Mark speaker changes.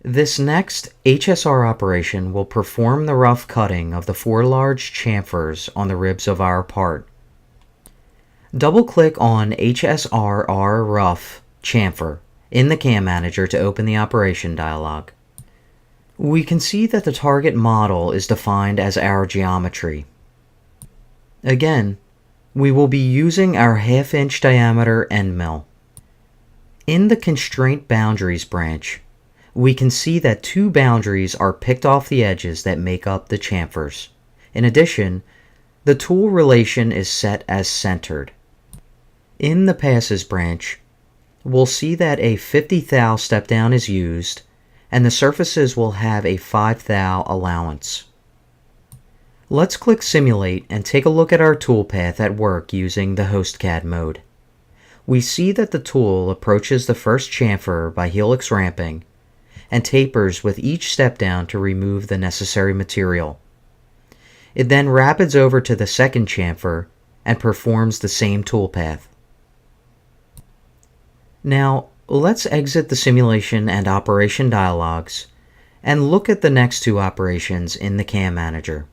Speaker 1: This next HSR operation will perform the rough cutting of the 4 large chamfers on the ribs of our part. Double-click on HSRR Rough Chamfer in the CAM Manager to open the operation dialog. We can see that the target model is defined as our geometry. Again, we will be using our 1/2 inch diameter end mill. In the Constraint Boundaries branch, we can see that 2 boundaries are picked off the edges that make up the chamfers. In addition, the tool relation is set as centered. In the Passes branch, we'll see that a 50 thou step down is used, and the surfaces will have a 5 thou allowance. Let's click Simulate and take a look at our toolpath at work using the HostCAD mode. We see that the tool approaches the first chamfer by helix ramping and tapers with each step down to remove the necessary material. It then rapids over to the second chamfer and performs the same toolpath. Now, let's exit the simulation and operation dialogues and look at the next 2 operations in the CAM Manager.